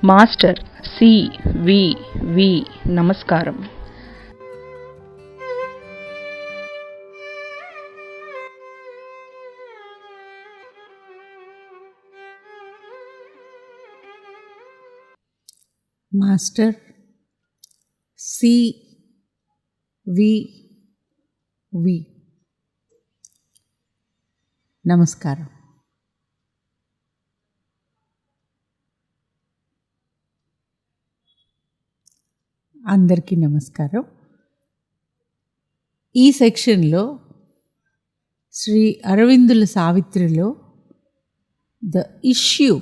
Master CVV. నమస్కారం. Master CVV. నమస్కారం. అందరికీ నమస్కారం. ఈ సెక్షన్లో శ్రీ అరవిందుల సావిత్రిలో ద ఇష్యూ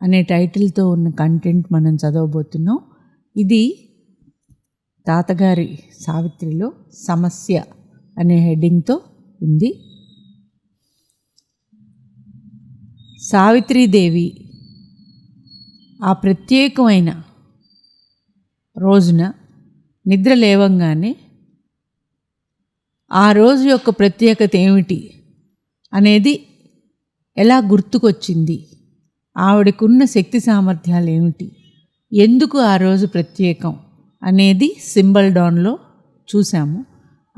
అనే టైటిల్తో ఉన్న కంటెంట్ మనం చదవబోతున్నాం. ఇది తాతగారి సావిత్రిలో సమస్య అనే హెడ్డింగ్తో ఉంది. సావిత్రీదేవి ఆ ప్రత్యేకమైన రోజున నిద్ర లేవంగానే ఆ రోజు యొక్క ప్రత్యేకత ఏమిటి అనేది ఎలా గుర్తుకొచ్చింది, ఆవిడకున్న శక్తి సామర్థ్యాలు ఏమిటి, ఎందుకు ఆ రోజు ప్రత్యేకం అనేది సింబల్ డౌన్లో చూసాము.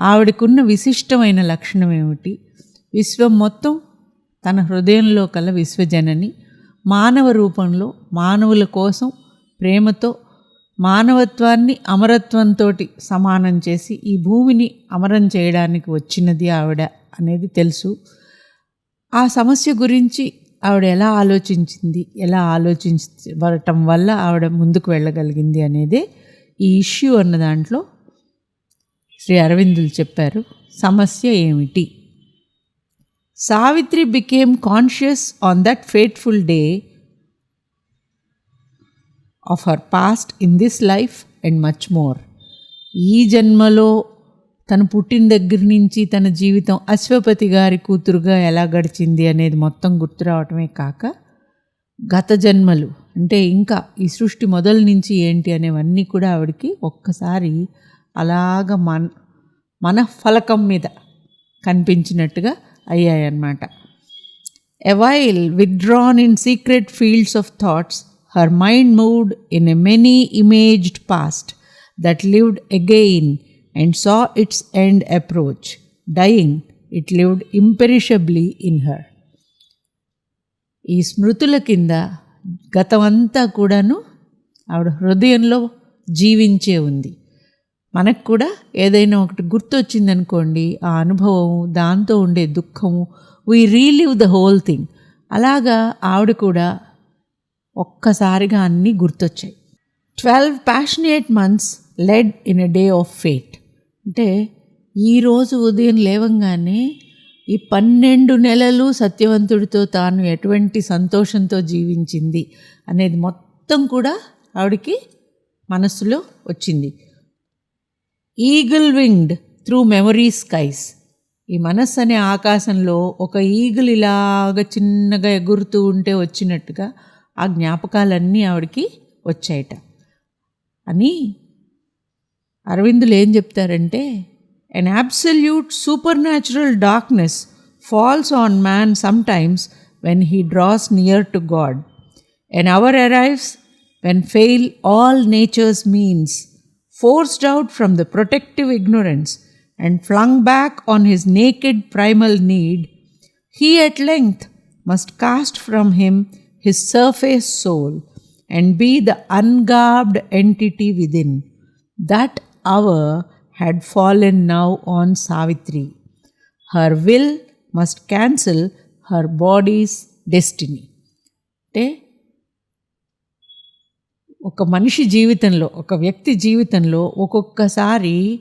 ఆవిడకున్న విశిష్టమైన లక్షణం ఏమిటి, విశ్వం మొత్తం తన హృదయంలో కల విశ్వజనని మానవ రూపంలో మానవుల కోసం ప్రేమతో మానవత్వాన్ని అమరత్వంతో సమానం చేసి ఈ భూమిని అమరం చేయడానికి వచ్చినది ఆవిడ అనేది తెలుసు. ఆ సమస్య గురించి ఆవిడ ఎలా ఆలోచించింది, ఎలా ఆలోచించబడటం వల్ల ఆవిడ ముందుకు వెళ్ళగలిగింది అనేదే ఈ ఇష్యూ అన్న దాంట్లో శ్రీ అరవిందులు చెప్పారు. సమస్య ఏమిటి? Savitri became conscious on that fateful day of her past in this life and much more. ఈ జన్మలో తను పుట్టిన దగ్గర నుంచి తన జీవితం అశ్వపతి గారి కూతురుగా ఎలా గడిచింది అనేది మొత్తం గుర్తు రావటమే కాక గత జన్మలు అంటే ఇంకా ఈ సృష్టి మొదలు నుంచి ఏంటి అనేవన్నీ కూడా ఆవిడకి ఒక్కసారి అలాగ మన ఫలకం మీద కనిపించినట్టుగా అయ్యాయన్నమాట. A while withdrawn in secret fields of thoughts, her mind moved in a many-imaged past that lived again and saw its end approach. Dying, it lived imperishably in her. ఈ స్మృతుల కింద గతమంతా కూడాను ఆవిడ హృదయంలో జీవించే ఉంది. మనకు కూడా ఏదైనా ఒకటి గుర్తొచ్చిందనుకోండి, ఆ అనుభవం, దాంతో ఉండే దుఃఖము, we relive the whole thing. అలాగా ఆవిడ కూడా ఒక్కసారిగా అన్నీ గుర్తొచ్చాయి. 12 passionate months led in a day of fate. అంటే ఈరోజు ఉదయం లేవంగానే ఈ 12 నెలలు సత్యవంతుడితో తాను ఎటువంటి సంతోషంతో జీవించింది అనేది మొత్తం కూడా ఆవిడకి మనస్సులో వచ్చింది. Eagle winged through memory skies. ఈ మనస్సు అనే ఆకాశంలో ఒక ఈగిల్ ఇలాగ చిన్నగా ఎగురుతూ ఉంటే వచ్చినట్టుగా ఆ జ్ఞాపకాలన్నీ ఆవిడకి వచ్చాయట అని అరవిందులు ఏం చెప్తారంటే, an absolute supernatural darkness falls on man sometimes when he draws near to God. An hour arrives when fail all nature's means. Forced out from the protective ignorance and flung back on his naked primal need, he at length must cast from him his surface soul and be the ungarbed entity within. That hour had fallen now on Savitri. Her will must cancel her body's destiny. అంటే ఒక మనిషి జీవితంలో, ఒక వ్యక్తి జీవితంలో ఒక్కొక్కసారి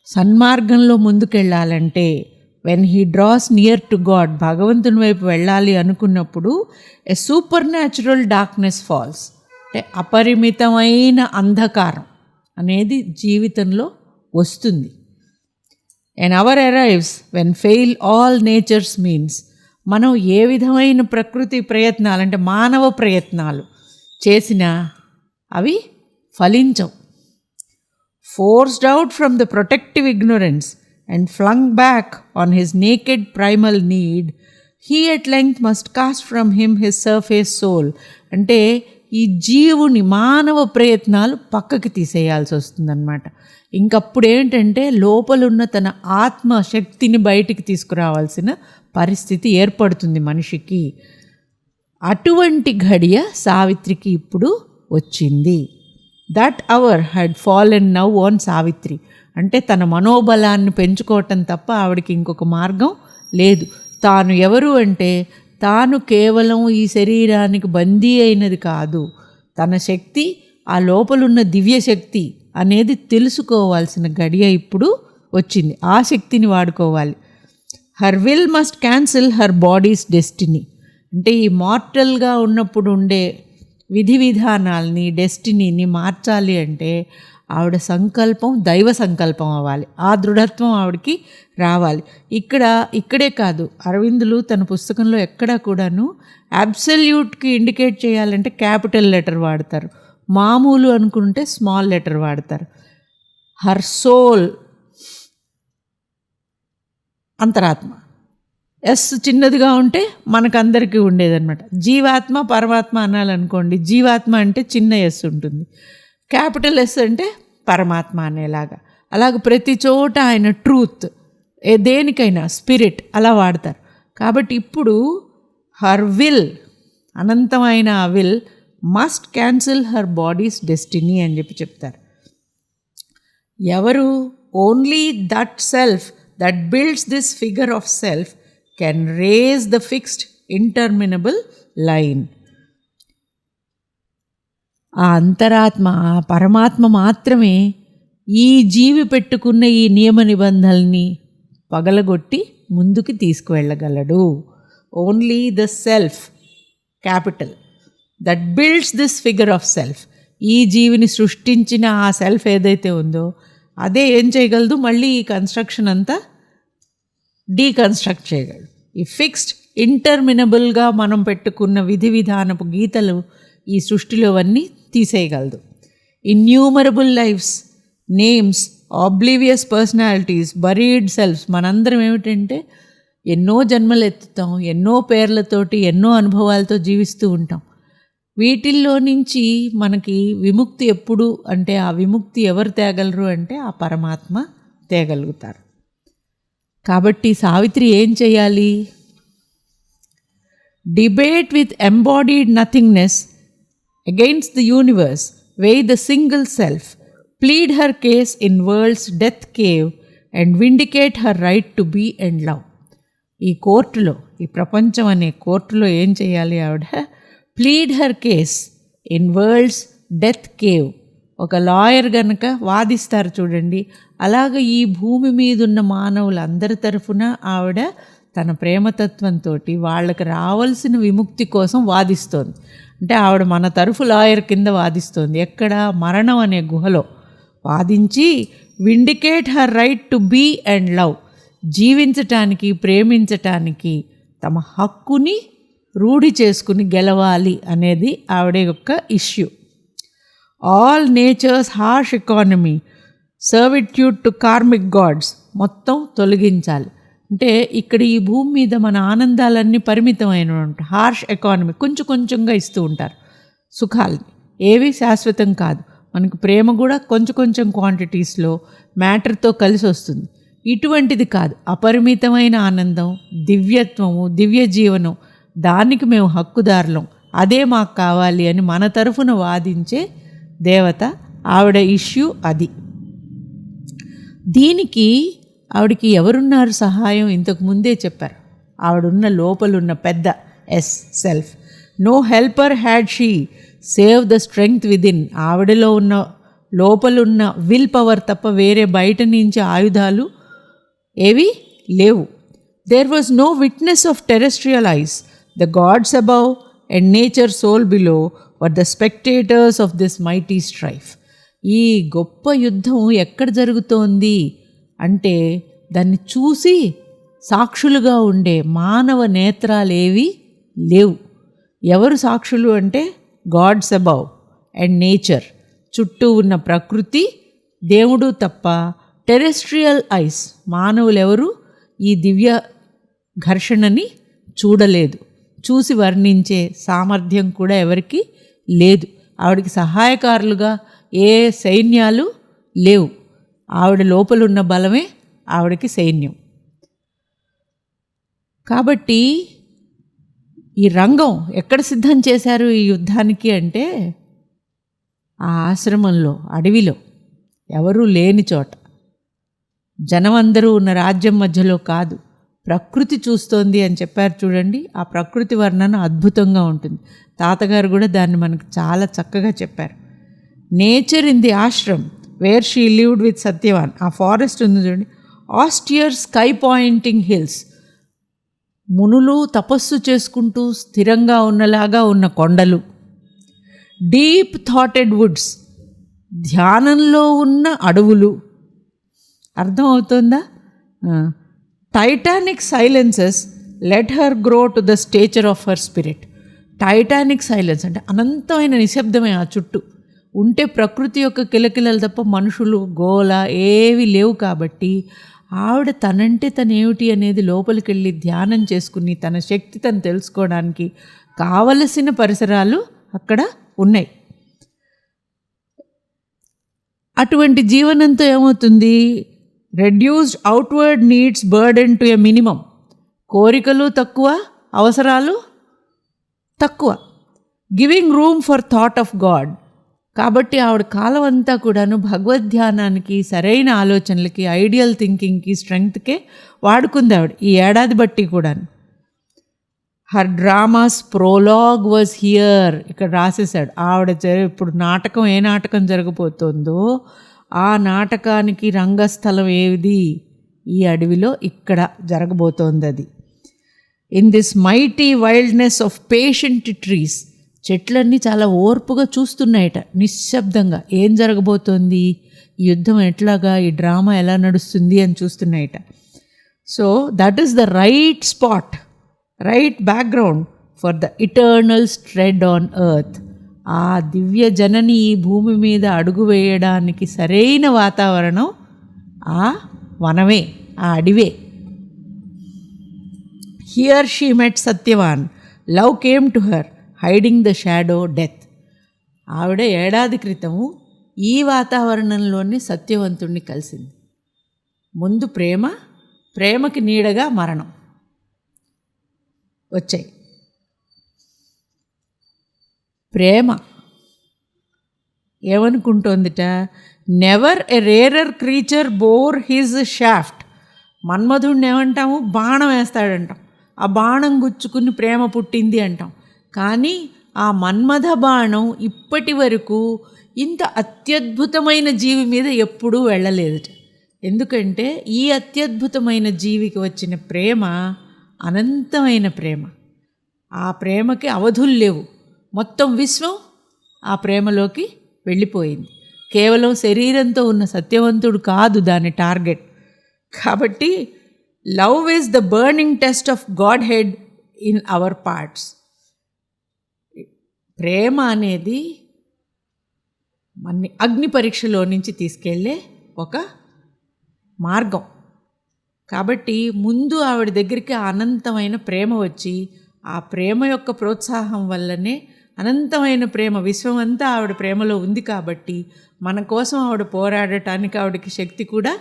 సన్మార్గంలో ముందుకెళ్ళాలంటే when he draws near to God, భగవంతుని వైపు వెళ్ళాలి అనుకున్నప్పుడు a supernatural darkness falls. అంటే అపరిమితమైన అంధకారం అనేది జీవితంలో వస్తుంది. An hour arrives when fail all nature's means. మనం ఏ విధమైన ప్రకృతి ప్రయత్నాలు అంటే మానవ ప్రయత్నాలు చేసినా అవి ఫలించవు. Forced out from the protective ignorance and flung back on his naked primal need, he at length must cast from him his surface soul. అంటే ఈ జీవుని మానవ ప్రయత్నాలు పక్కకి తీసేయాల్సి వస్తుందన్నమాట. ఇంకప్పుడు ఏంటంటే లోపలున్న తన ఆత్మశక్తిని బయటికి తీసుకురావాల్సిన పరిస్థితి ఏర్పడుతుంది మనిషికి. అటువంటి ఘడియ సావిత్రికి ఇప్పుడు వచ్చింది. That hour had fallen now on Savitri. అంటే తన మనోబలాన్ని పెంచుకోవటం తప్ప ఆవిడకి ఇంకొక మార్గం లేదు. తాను ఎవరు అంటే తాను కేవలం ఈ శరీరానికి బందీ అయినది కాదు, తన శక్తి ఆ లోపలున్న దివ్యశక్తి అనేది తెలుసుకోవాల్సిన గడియ ఇప్పుడు వచ్చింది. ఆ శక్తిని వాడుకోవాలి. Her will must cancel her body's destiny. అంటే ఈ మార్టల్గా ఉన్నప్పుడు ఉండే విధి విధానాల్ని, డెస్టినీని మార్చాలి అంటే ఆవిడ సంకల్పం దైవ సంకల్పం అవ్వాలి. ఆ దృఢత్వం ఆవిడకి రావాలి. ఇక్కడే కాదు, అరవిందులు తన పుస్తకంలో ఎక్కడా కూడాను అబ్సల్యూట్కి ఇండికేట్ చేయాలంటే క్యాపిటల్ లెటర్ వాడతారు, మామూలు అనుకుంటే స్మాల్ లెటర్ వాడతారు. హర్ సోల్, అంతరాత్మ, ఎస్ చిన్నదిగా ఉంటే మనకందరికీ ఉండేదన్నమాట. జీవాత్మ పరమాత్మ అనాలనుకోండి, జీవాత్మ అంటే చిన్న ఎస్ ఉంటుంది, క్యాపిటల్ ఎస్ అంటే పరమాత్మ అనేలాగా. అలాగ ప్రతి చోట ఆయన ట్రూత్, దేనికైనా స్పిరిట్ అలా వాడతారు. కాబట్టి ఇప్పుడు హర్ విల్, అనంతమైన ఆ will must cancel her body's destiny అని చెప్తారు. ఎవరు? Only that self that builds this figure of self can raze the fixed interminable line. ఆ అంతరాత్మ, ఆ పరమాత్మ మాత్రమే ఈ జీవి పెట్టుకున్న ఈ నియమ నిబంధనల్ని పగలగొట్టి ముందుకు తీసుకువెళ్ళగలడు. Only the self, capital, that builds this figure of self. ఈ జీవిని సృష్టించిన ఆ సెల్ఫ్ ఏదైతే ఉందో అదే ఏం చేయగలదు, మళ్ళీ ఈ కన్స్ట్రక్షన్ అంతా డీకన్స్ట్రక్ట్ చేయగలడు. ఈ ఫిక్స్డ్ ఇంటర్మినబుల్గా మనం పెట్టుకున్న విధి విధానపు గీతలు ఈ సృష్టిలో అన్నీ తీసేయగలదు. Innumerable lives, names, oblivious personalities, buried selves. మనందరం ఏమిటంటే ఎన్నో జన్మలు ఎత్తుతాం, ఎన్నో పేర్లతోటి, ఎన్నో అనుభవాలతో జీవిస్తూ ఉంటాం. వీటిల్లో నుంచి మనకి విముక్తి ఎప్పుడు అంటే, ఆ విముక్తి ఎవరు తేగలరు అంటే ఆ పరమాత్మ తేగలుగుతారు. కాబట్టి సావిత్రి ఏం చేయాలి? Debate with embodied nothingness against the universe, weigh the single self, plead her case in world's death cave and vindicate her right to be and love. ఈ కోర్టులో, ఈ ప్రపంచం అనే కోర్టులో ఏం చేయాలి ఆవిడ? Plead her case in world's death cave. ఒక లాయర్ గనక వాదిస్తారు చూడండి, అలాగ ఈ భూమి మీద ఉన్న మానవులందరి తరఫున ఆవిడ తన ప్రేమతత్వంతో వాళ్ళకి రావాల్సిన విముక్తి కోసం వాదిస్తోంది. అంటే ఆవిడ మన తరఫు లాయర్ కింద వాదిస్తోంది. ఎక్కడ? మరణం అనే గుహలో వాదించి vindicate her right to be and love, జీవించటానికి, ప్రేమించటానికి తమ హక్కుని రూఢి చేసుకుని గెలవాలి అనేది ఆవిడ యొక్క ఇష్యూ. All nature's harsh economy, servitude to karmic gods మొత్తం తొలగించాలి. అంటే ఇక్కడ ఈ భూమి మీద మన ఆనందాలన్నీ పరిమితమైన హార్ష్ ఎకానమీ, కొంచెం కొంచెంగా ఇస్తూ ఉంటారు సుఖాలని, ఏవి శాశ్వతం కాదు. మనకు ప్రేమ కూడా కొంచెం కొంచెం క్వాంటిటీస్లో మ్యాటర్తో కలిసి వస్తుంది. ఇటువంటిది కాదు, అపరిమితమైన ఆనందం, దివ్యత్వము, దివ్య జీవనం, దానికి మేము హక్కుదారులం, అదే మాకు కావాలి అని మన తరఫున వాదించే దేవత ఆవిడ ఇష్యూ అది. దీనికి ఆవిడకి ఎవరున్నారు సహాయం? ఇంతకు ముందే చెప్పారు, ఆవిడున్న లోపలున్న పెద్ద ఎస్ self. No helper had she save the strength within. ఆవిడలో ఉన్న లోపలున్న విల్ పవర్ తప్ప వేరే బయట నుంచి ఆయుధాలు ఏవి లేవు. There was no witness of terrestrial eyes. The gods above and nature soul below were the spectators of this mighty strife. ఈ గొప్ప యుద్ధం ఎక్కడ జరుగుతోంది అంటే దాన్ని చూసి సాక్షులుగా ఉండే మానవ నేత్రాలేవి లేవు. ఎవరు సాక్షులు అంటే గాడ్స్ అబౌవ్ అండ్ నేచర్, చుట్టూ ఉన్న ప్రకృతి, దేవుడు తప్ప టెరెస్ట్రియల్ ఐస్, మానవులెవరు ఈ దివ్య ఘర్షణని చూడలేదు, చూసి వర్ణించే సామర్థ్యం కూడా ఎవరికి లేదు. ఆవిడకి సహాయకారులుగా ఏ సైన్యాలు లేవు. ఆవిడ లోపలున్న బలమే ఆవిడకి సైన్యం. కాబట్టి ఈ రంగం ఎక్కడ సిద్ధం చేశారు ఈ యుద్ధానికి అంటే ఆ ఆశ్రమంలో, అడవిలో, ఎవరూ లేని చోట, జనం అందరూ ఉన్న రాజ్యం మధ్యలో కాదు, ప్రకృతి చూస్తోంది అని చెప్పారు చూడండి. ఆ ప్రకృతి వర్ణన అద్భుతంగా ఉంటుంది. తాతగారు కూడా దాన్ని మనకు చాలా చక్కగా చెప్పారు. Nature in the Ashram where she lived with Satyavan. ఆ ఫారెస్ట్ ఉంది చూడండి. ఆస్టియర్ స్కై పాయింటింగ్ హిల్స్, మునులు తపస్సు చేసుకుంటూ స్థిరంగా ఉన్నలాగా ఉన్న కొండలు. డీప్ థాటెడ్ వుడ్స్, ధ్యానంలో ఉన్న అడవులు. అర్థమవుతుందా? Titanic silences let her grow to the stature of her spirit. Titanic silence అంటే అనంతమైన నిశ్శబ్దమే ఆ చుట్టూ ఉంటే, ప్రకృతి యొక్క కిలకిలలు తప్ప మనుషులు గోల ఏవి లేవు. కాబట్టి ఆవిడ తనంటే తనేమిటి అనేది లోపలికి వెళ్ళి ధ్యానం చేసుకుని తన శక్తి తను తెలుసుకోవడానికి కావలసిన పరిసరాలు అక్కడ ఉన్నాయి. అటువంటి జీవనంతో ఏమవుతుంది? Reduced outward needs burden to a minimum. కోరికలు తక్కువ, అవసరాలు తక్కువ. Giving room for thought of God. కాబట్టి ఆవిడ కాలం అంతా కూడాను భగవద్ధ్యానానికి, సరైన ఆలోచనలకి, ఐడియల్ థింకింగ్కి, స్ట్రెంగ్త్కే వాడుకుంది ఆవిడ ఈ ఏడాది బట్టి కూడాను. Her dramas Prolog was here. ఇక్కడ రాసేసాడు. ఆవిడ ఇప్పుడు నాటకం, ఏ నాటకం జరగబోతోందో ఆ నాటకానికి రంగస్థలం ఏది? ఈ అడవిలో ఇక్కడ జరగబోతోంది అది. In this mighty wildness of patient trees. చెట్లన్నీ చాలా ఓర్పుగా చూస్తున్నాయట, నిశ్శబ్దంగా. ఏం జరగబోతోంది, ఈ యుద్ధం ఎట్లాగా, ఈ డ్రామా ఎలా నడుస్తుంది అని చూస్తున్నాయట. So that is the right spot, right background for the eternal thread on earth. ఆ దివ్య జనని ఈ భూమి మీద అడుగు వేయడానికి సరైన వాతావరణం ఆ వనమే, ఆ అడివే. Here she met Satyavan. Love came to her hiding the shadow death. ఆవిడ ఏడాది క్రితము ఈ వాతావరణంలోనే సత్యవంతుణ్ణి కలిసింది. ముందు ప్రేమ, ప్రేమకి నీడగా మరణం వచ్చాయి. ప్రేమ ఏమనుకుంటోందిట? Never a rarer creature bore his shaft. మన్మధుడిని ఏమంటాము? బాణం వేస్తాడంటాం. ఆ బాణం గుచ్చుకుని ప్రేమ పుట్టింది అంటాం. కానీ ఆ మన్మథ బాణం ఇప్పటి వరకు ఇంత అత్యద్భుతమైన జీవి మీద ఎప్పుడూ వెళ్ళలేదట. ఎందుకంటే ఈ అత్యద్భుతమైన జీవికి వచ్చిన ప్రేమ అనంతమైన ప్రేమ. ఆ ప్రేమకి అవధులు లేవు. మొత్తం విశ్వం ఆ ప్రేమలోకి వెళ్ళిపోయింది. కేవలం శరీరంతో ఉన్న సత్యవంతుడు కాదు దాని టార్గెట్. కాబట్టి love is the burning test of godhead in our parts. ప్రేమ అనేది మన అగ్ని పరీక్షలో నుంచి తీసుకెళ్ళే ఒక మార్గం. కాబట్టి ముందు ఆవిడ దగ్గరికి అనంతమైన ప్రేమ వచ్చి, ఆ ప్రేమ యొక్క ప్రోత్సాహం వల్లనే అనంతమైన ప్రేమ, విశ్వం అంతా ఆవిడ ప్రేమలో ఉంది. కాబట్టి మన కోసం ఆవిడ పోరాడటానికి ఆవిడకి శక్తి కూడా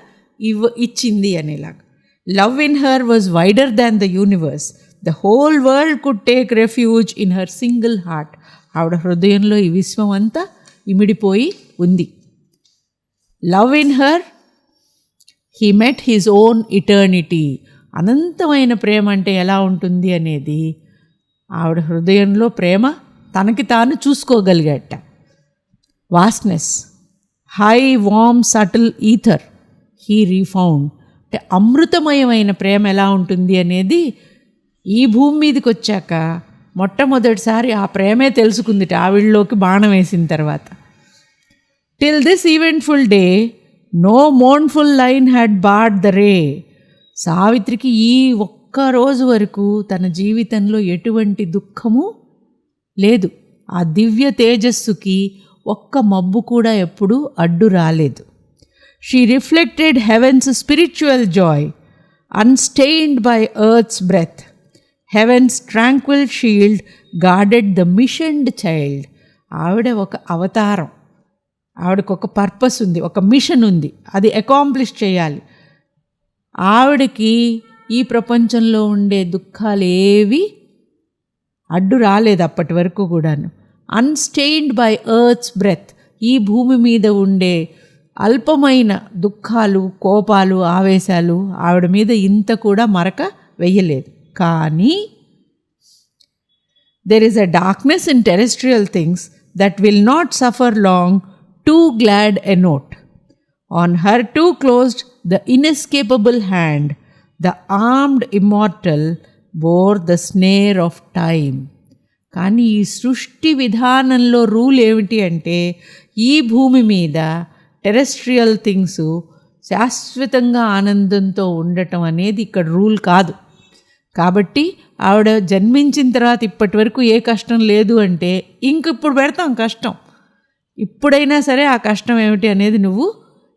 ఇచ్చింది అనేలాగా. Love in her was wider than the universe. The whole world could take refuge in her single heart. ఆవిడ హృదయంలో ఈ విశ్వం అంతా ఇమిడిపోయి ఉంది. Love in her he met his own eternity. అనంతమైన ప్రేమ అంటే ఎలా ఉంటుంది అనేది ఆవిడ హృదయంలో ప్రేమ తనకి తాను చూసుకోగలిగాట. Vastness, high warm subtle ether he refound. అంటే అమృతమయమైన ప్రేమ ఎలా ఉంటుంది అనేది ఈ భూమి మీదకి వచ్చాక మొట్టమొదటిసారి ఆ ప్రేమే తెలుసుకుందిట ఆవిడలోకి బాణం వేసిన తర్వాత. Till this eventful day no mournful line had barred the ray. సావిత్రికి ఈ ఒక్క రోజు వరకు తన జీవితంలో ఎటువంటి దుఃఖము లేదు. ఆ దివ్య తేజస్సుకి ఒక్క మబ్బు కూడా ఎప్పుడూ అడ్డు రాలేదు. She reflected heaven's spiritual joy unstained by earth's breath. Heaven's tranquil shield guarded the missioned child. ఆవిడ ఒక అవతారం, ఆవిడకు ఒక పర్పస్ ఉంది, ఒక మిషన్ ఉంది, అది అకాంప్లిష్ చేయాలి. ఆవిడకి ఈ ప్రపంచంలో ఉండే దుఃఖాలు ఏవి అడ్డు రాలేదు అప్పటి వరకు కూడాను. అన్స్టెయిన్డ్ బై ఎర్త్స్ బ్రెత్, ఈ భూమి మీద ఉండే అల్పమైన దుఃఖాలు, కోపాలు, ఆవేశాలు ఆవిడ మీద ఇంత కూడా మరక వెయ్యలేదు. కానీ there is a darkness in terrestrial things that will not suffer long, too glad a note. On her too closed the inescapable hand, the armed immortal bore the snare of time. కానీ ఈ సృష్టి విధానంలో rule ఏమిటి అంటే, ఈ భూమి మీద terrestrial things శాశ్వతంగా ఆనందంతో ఉండటం అనేది ఇక్కడ రూల్ కాదు. కాబట్టి ఆవిడ జన్మించిన తర్వాత ఇప్పటి వరకు ఏ కష్టం లేదు అంటే ఇంక ఇప్పుడు పెడతాం కష్టం. ఇప్పుడైనా సరే ఆ కష్టం ఏమిటి అనేది నువ్వు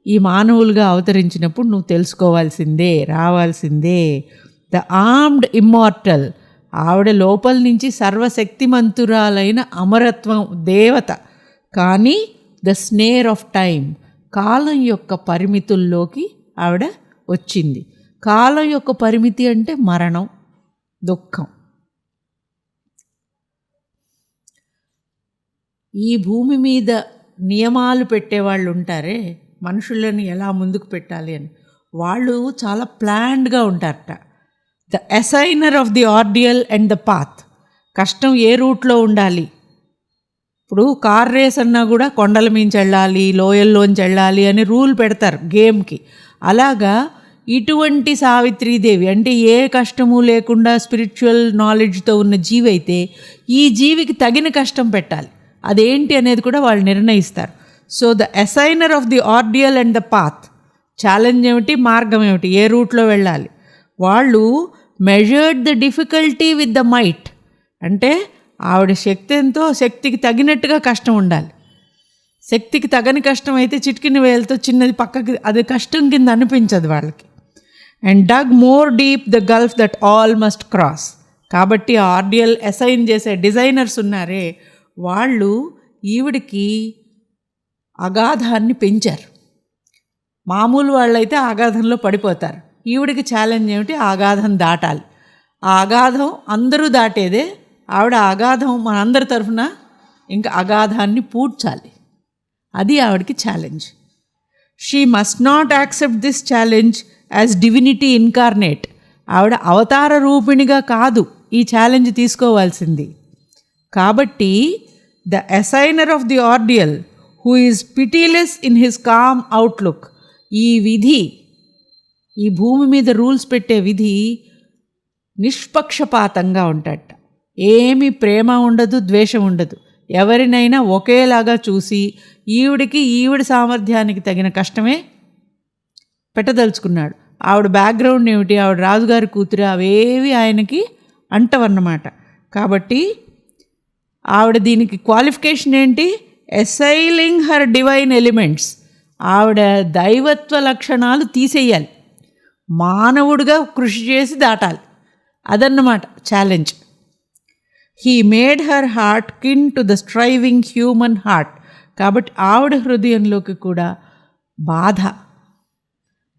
ఈ మానవులుగా అవతరించినప్పుడు నువ్వు తెలుసుకోవాల్సిందే, రావాల్సిందే. ద ఆర్మ్డ్ ఇమ్మార్టల్, ఆవిడ లోపల నుంచి సర్వశక్తిమంతురాలైన అమరత్వం దేవత. కానీ ద స్నేర్ ఆఫ్ టైం, కాలం యొక్క పరిమితుల్లోకి ఆవిడ వచ్చింది. కాలం యొక్క పరిమితి అంటే మరణం, దుఃఖం. ఈ భూమి మీద నియమాలు పెట్టేవాళ్ళు ఉంటారే, మనుషులను ఎలా ముందుకు పెట్టాలి అని, వాళ్ళు చాలా ప్లాన్డ్గా ఉంటారట. The assigner of the ordeal and the path, కష్టం ఏ రూట్లో ఉండాలి. ఇప్పుడు కార్ రేస్ అన్నా కూడా కొండల మించి వెళ్ళాలి, లోయల్లోంచి వెళ్ళాలి అని రూల్ పెడతారు గేమ్కి. అలాగా ఇటువంటి సావిత్రీదేవి అంటే ఏ కష్టము లేకుండా స్పిరిచువల్ నాలెడ్జ్తో ఉన్న జీవి అయితే ఈ జీవికి తగిన కష్టం పెట్టాలి, అదేంటి అనేది కూడా వాళ్ళు నిర్ణయిస్తారు. So the assigner of the ordeal and the path, challenge ఏమిటి, మార్గం ఏమిటి, ఏ రూట్లో వెళ్ళాలి. వాళ్ళు measured the difficulty with the might, అంటే ఆవిడ శక్తి ఎంతో శక్తికి తగినట్టుగా కష్టం ఉండాలి. శక్తికి తగని కష్టం అయితే చిటికిన వేలతో చిన్నది పక్కకి, అది కష్టం కింద అనిపించదు వాళ్ళకి. And dug more deep the gulf that all must cross. కాబట్టి ఆర్డియల్ అసైన్ చేసే డిజైనర్స్ ఉన్నారే, వాళ్ళు ఈవిడికి అగాధాన్ని పెంచారు. మామూలు వాళ్ళైతే అగాధంలో పడిపోతారు. ఈవిడికి ఛాలెంజ్ ఏమిటి, అగాధం దాటాలి. ఆ అగాధం అందరూ దాటేదే, ఆవిడ అగాధం మనందరి తరఫున ఇంకా అగాధాన్ని పూడ్చాలి. అది ఆవిడకి challenge. She must not accept this challenge as divinity incarnate. ఆవిడ అవతార రూపిణిగా కాదు ఈ ఛాలెంజ్ తీసుకోవాల్సింది. కాబట్టి the assigner of the ordeal who is pitiless in his calm outlook, ఈ విధి, ఈ భూమి మీద రూల్స్ పెట్టే విధి నిష్పక్షపాతంగా ఉంటాడట. ఏమీ ప్రేమ ఉండదు, ద్వేషం ఉండదు. ఎవరినైనా ఒకేలాగా చూసి ఈవిడికి ఈవిడ సామర్థ్యానికి తగిన కష్టమే పెట్టదలుచుకున్నాడు. ఆవిడ బ్యాక్గ్రౌండ్ ఏమిటి, ఆవిడ రాజుగారి కూతురు, అవేవి ఆయనకి అంటవన్నమాట. కాబట్టి ఆవిడ దీనికి క్వాలిఫికేషన్ ఏంటి, ఎసైలింగ్ హర్ డివైన్ ఎలిమెంట్స్. ఆవిడ దైవత్వ లక్షణాలు తీసేయాలి, మానవుడిగా కృషి చేసి దాటాలి. అదన్నమాట challenge. He made her heart kin to the striving human heart. కాబట్టి ఆవిడ హృదయంలోకి కూడా బాధ,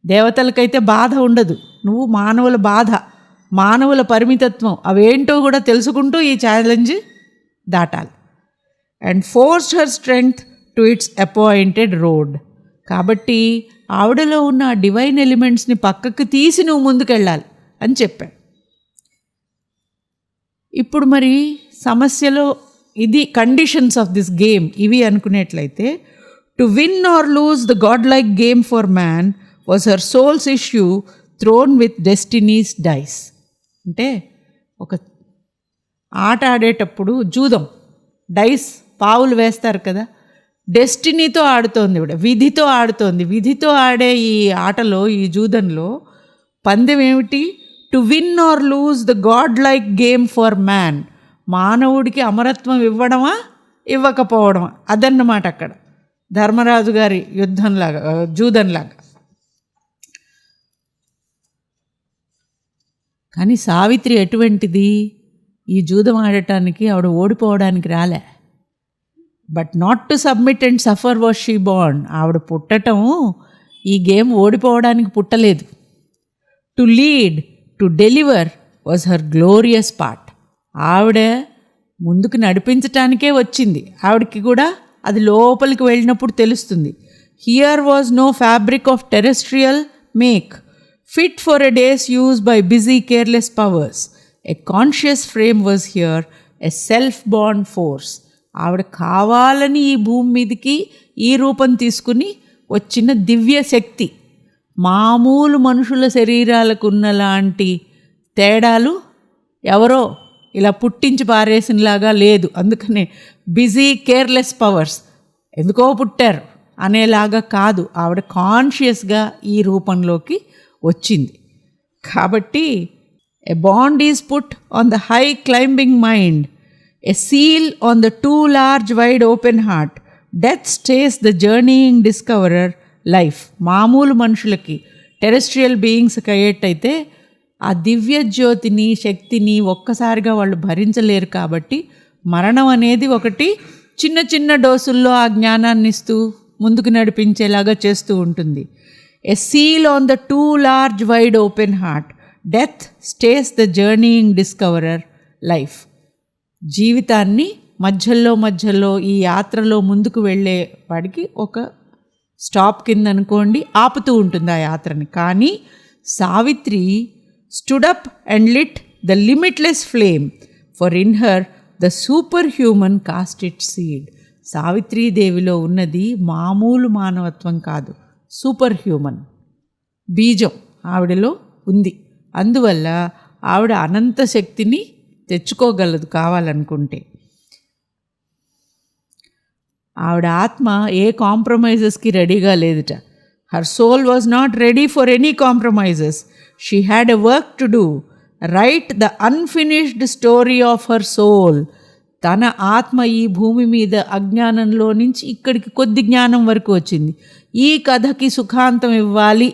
దేవతలకైతే బాధ ఉండదు, నువ్వు మానవుల బాధ, మానవుల పరిమితత్వం అవేంటో కూడా తెలుసుకుంటూ ఈ ఛాలెంజ్ దాటాలి. And forced her strength to it's appointed road. కాబట్టి ఆవిడలో ఉన్న డివైన్ ఎలిమెంట్స్ని పక్కకు తీసి నువ్వు ముందుకెళ్ళాలి అని చెప్పాడు. ఇప్పుడు మరి సమస్యలో ఇది కండిషన్స్ ఆఫ్ దిస్ గేమ్ ఇవి అనుకునేట్లయితే, to win or lose the godlike game for man was her soul's issue thrown with destiny's dice. అంటే ఒక ఆట ఆడేటప్పుడు జూదం డైస్ పావులు వేస్తారు కదా, డెస్టినీతో ఆడుతోంది ఇవిడ, విధితో ఆడుతోంది. విధితో ఆడే ఈ ఆటలో, ఈ జూదంలో పందెం ఏమిటి, to win or lose the godlike game for man. మానవుడికి అమరత్వం ఇవ్వడమా ఇవ్వకపోవడమా, అదన్నమాట అక్కడ ధర్మరాజు గారి యుద్ధంలాగా, జూదంలాగా. కానీ సావిత్రి ఎటువంటిది, ఈ జూదం ఆడటానికి ఆవిడ ఓడిపోవడానికి రాలే. But not to submit and suffer was she born. ఆవిడ పుట్టటం ఈ గేమ్ ఓడిపోవడానికి పుట్టలేదు. To lead, to deliver was her glorious part. ఆవిడ ముందుకు నడిపించటానికే వచ్చింది. ఆవిడకి కూడా అది లోపలికి వెళ్ళినప్పుడు తెలుస్తుంది. Here was no fabric of terrestrial make fit for a day's use by busy careless powers. A conscious frame was here, a self born force. ఆవిడ కావాలని ఈ భూమి మీదకి ఈ రూపం తీసుకుని వచ్చిన దివ్య శక్తి. మామూలు మనుషుల శరీరాలకు ఉన్నలాంటి తేడాలు ఎవరో ఇలా పుట్టించి పారేసినలాగా లేదు. అందుకనే బిజీ కేర్లెస్ పవర్స్ ఎందుకో పుట్టారు అనేలాగా కాదు, ఆవిడ కాన్షియస్గా ఈ రూపంలోకి వచ్చింది. కాబట్టి ఎ bond is put on the high climbing mind, a seal on the too large wide open heart. Death stays the journeying discoverer life. మామూలు మనుషులకి టెరెస్ట్రియల్ బీయింగ్స్కి అయ్యేటైతే ఆ దివ్య జ్యోతిని శక్తిని ఒక్కసారిగా వాళ్ళు భరించలేరు. కాబట్టి మరణం అనేది ఒకటి చిన్న చిన్న డోసుల్లో ఆ జ్ఞానాన్ని ఇస్తూ ముందుకు నడిపించేలాగా చేస్తూ ఉంటుంది. A seal on the too large wide open heart. Death stays the journeying discoverer life. జీవితాన్ని మధ్యలో ఈ యాత్రలో ముందుకు వెళ్ళే వాడికి ఒక స్టాప్ కింద అనుకోండి ఆపుతూ ఉంటుంది ఆ యాత్రని. కానీ Savitri stood up and lit the limitless flame, for in her the superhuman cast its seed. సావిత్రీదేవిలో ఉన్నది మామూలు మానవత్వం కాదు, సూపర్ హ్యూమన్ బీజం ఆవిడలో ఉంది. అందువల్ల ఆవిడ అనంత శక్తిని తెచ్చుకోగలదు కావాలనుకుంటే. ఆవిడ ఆత్మ ఏ కాంప్రమైజెస్కి రెడీగా లేదుట. Her soul was not ready for any compromises. She had a work to do, write the unfinished story of her soul. తన ఆత్మ ఈ భూమి మీద అజ్ఞానంలో నుంచి ఇక్కడికి కొద్ది జ్ఞానం వరకు వచ్చింది. ఈ కథకి సుఖాంతం ఇవ్వాలి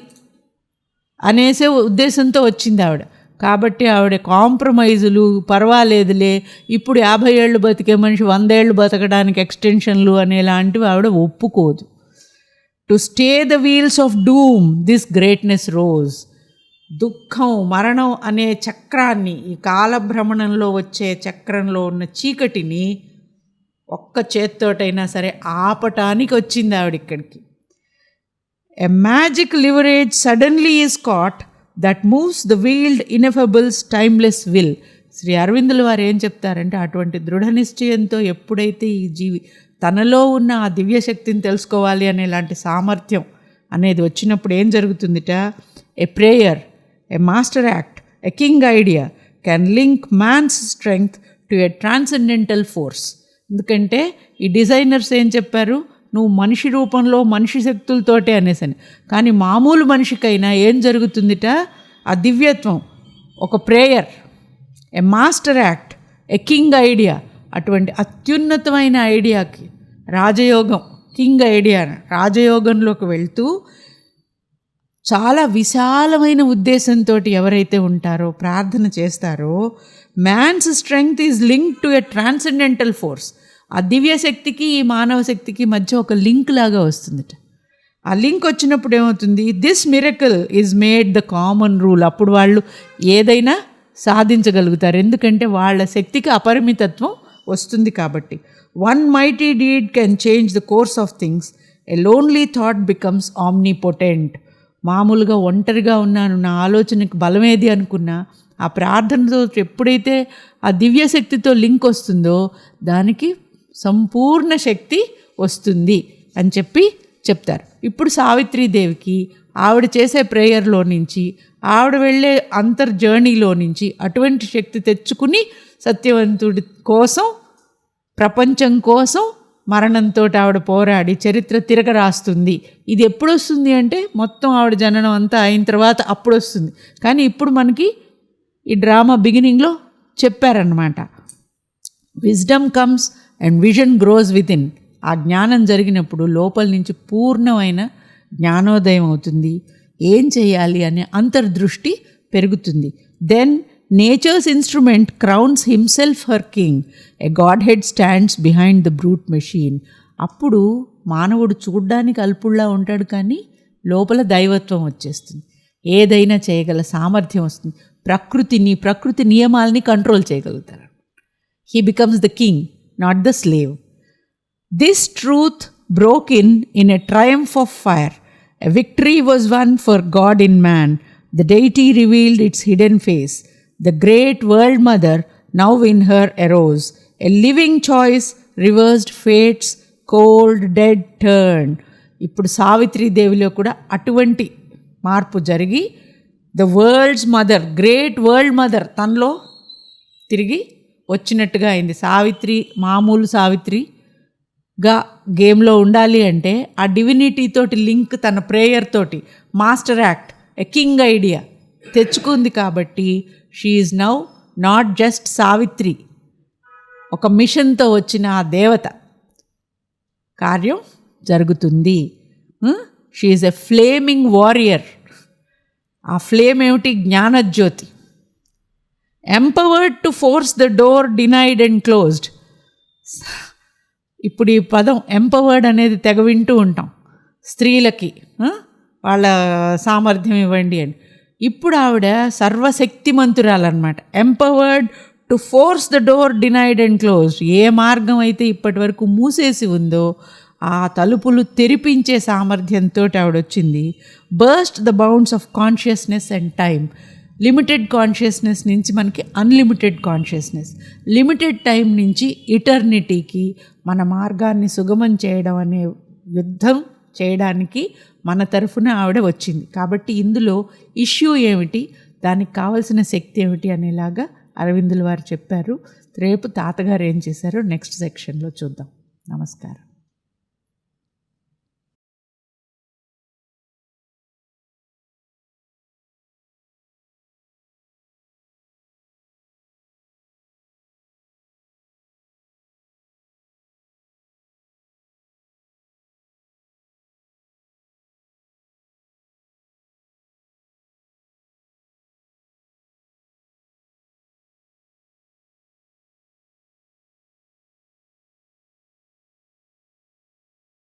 అనేసే ఉద్దేశంతో వచ్చింది ఆవిడ. కాబట్టి ఆవిడ కాంప్రమైజులు పర్వాలేదులే, ఇప్పుడు 50 ఏళ్ళు బతికే మనిషి 100 ఏళ్ళు బతకడానికి ఎక్స్టెన్షన్లు అనేలాంటివి ఆవిడ ఒప్పుకోదు. To stay the wheels of doom this greatness rose. దుఃఖం మరణం అనే చక్రాన్ని, ఈ కాలభ్రమణంలో వచ్చే చక్రంలో ఉన్న చీకటిని ఒక్క చేత్తోటైనా సరే ఆపటానికి వచ్చింది ఆవిడ ఇక్కడికి. A magic leverage suddenly is caught that moves the veiled ineffable's timeless will. Shri అరవిందుల వారు ఏం చెప్తారంటే, అటువంటి దృఢ నిశ్చయంతో ఎప్పుడైతే ఈ జీవి తనలో ఉన్న ఆ దివ్యశక్తిని తెలుసుకోవాలి అనేలాంటి సామర్థ్యం అనేది వచ్చినప్పుడు ఏం జరుగుతుందిట? A prayer, a master act, a king idea can link man's strength to a transcendental force. ఎందుకంటే ఈ డిజైనర్స్ ఏం చెప్పారు, నువ్వు మనిషి రూపంలో మనిషి శక్తులతోటే అనేసని. కానీ మామూలు మనిషికైనా ఏం జరుగుతుందిట? ఆ దివ్యత్వం ఒక prayer, A master act, a king idea. అటువంటి అత్యున్నతమైన ఐడియాకి రాజయోగం, కింగ్ ఐడియా రాజయోగంలోకి వెళ్తూ చాలా విశాలమైన ఉద్దేశంతో ఎవరైతే ఉంటారో ప్రార్థన చేస్తారో, man's strength is link to a transcendental force. ఆ దివ్యశక్తికి ఈ మానవ శక్తికి మధ్య ఒక లింక్ లాగా వస్తుందట. ఆ లింక్ వచ్చినప్పుడు ఏమవుతుంది? This miracle is made the common rule. అప్పుడు వాళ్ళు ఏదైనా సాధించగలుగుతారు, ఎందుకంటే వాళ్ళ శక్తికి అపరిమితత్వం వస్తుంది కాబట్టి. One mighty deed can change the course of things, a lonely thought becomes omnipotent. మామూలుగా ఒంటరిగా ఉన్నాను, నా ఆలోచనకి బలమేది అనుకున్నా, ఆ ప్రార్థనతో ఎప్పుడైతే ఆ దివ్యశక్తితో లింక్ వస్తుందో దానికి సంపూర్ణ శక్తి వస్తుంది అని చెప్తారు. ఇప్పుడు సావిత్రీదేవికి ఆవిడ చేసే ప్రేయర్లో నుంచి, ఆవిడ వెళ్ళే జర్నీలో నుంచి అటువంటి శక్తి తెచ్చుకుని సత్యవంతుడి కోసం, ప్రపంచం కోసం మరణంతో ఆవిడ పోరాడి చరిత్ర తిరగరాస్తుంది. ఇది ఎప్పుడు వస్తుంది అంటే మొత్తం ఆవిడ జననం అంతా అయిన తర్వాత అప్పుడు వస్తుంది. కానీ ఇప్పుడు మనకి ఈ డ్రామా బిగినింగ్లో చెప్పారన్నమాట. Wisdom comes and vision gross with in. ఆ జ్ఞానం జరిగినప్పుడు లోపల నుంచి పూర్ణమైన జ్ఞానోదయం అవుతుంది. ఏం చేయాలి అనే అంతర్దృష్టి పెరుగుతుంది. Then nature's instrument crowns himself her king, a godhead stands behind the brute machine. అప్పుడు మానవుడు చూడ్డానికి అల్పుల్లా ఉంటాడు, కానీ లోపల దైవత్వం వచ్చేస్తుంది, ఏదైనా చేయగల సామర్థ్యం వస్తుంది, ప్రకృతి నియమాల్ని కంట్రోల్ చేయగలుగుతారు. He becomes the king, not the slave. This truth broke in a triumph of fire. A victory was won for God in man. The deity revealed its hidden face. The great world mother now in her arose. A living choice reversed fate's cold dead turn. ఇప్పుడు సావిత్రి దేవిలో కూడా అటువంటి మార్పు జరిగి the world's mother, great world mother తనలో తిరిగి వచ్చినట్టుగా అయింది. సావిత్రి మామూలు సావిత్రిగా గేమ్లో ఉండాలి అంటే ఆ డివినిటీ తోటి లింక్ తన ప్రేయర్ తోటి master act, a king idea తెచ్చుకుంది. కాబట్టి she is now not just Savitri, ఒక మిషన్తో వచ్చిన ఆ దేవత కార్యం జరుగుతుంది. She is a flaming warrior. ఆ ఫ్లేమ్ ఏమిటి? జ్ఞానజ్యోతి. Empowered to force the door denied and closed. ఇప్పుడు ఈ పదం ఎంపవర్డ్ అనేది తెగ వింటూ ఉంటాం, స్త్రీలకి వాళ్ళ సామర్థ్యం ఇవ్వండి అని. ఇప్పుడు ఆవిడ సర్వశక్తిమంతురాలన్నమాట. Empowered to force the door denied and closed. ఏ మార్గం అయితే ఇప్పటి వరకు మూసేసి ఉందో ఆ తలుపులు తెరిపించే సామర్థ్యంతో ఆవిడ వచ్చింది. Burst the bounds of consciousness and time. Limited consciousness నుంచి మనకి అన్లిమిటెడ్ కాన్షియస్నెస్, లిమిటెడ్ టైం నుంచి ఇటర్నిటీకి మన మార్గాన్ని సుగమం చేయడం అనే యుద్ధం చేయడానికి మన తరఫున ఆవిడ వచ్చింది. కాబట్టి ఇందులో ఇష్యూ ఏమిటి, దానికి కావలసిన శక్తి ఏమిటి అనేలాగా అరవిందుల వారు చెప్పారు. రేపు తాతగారు ఏం చేశారో నెక్స్ట్ సెక్షన్లో చూద్దాం. నమస్కారం.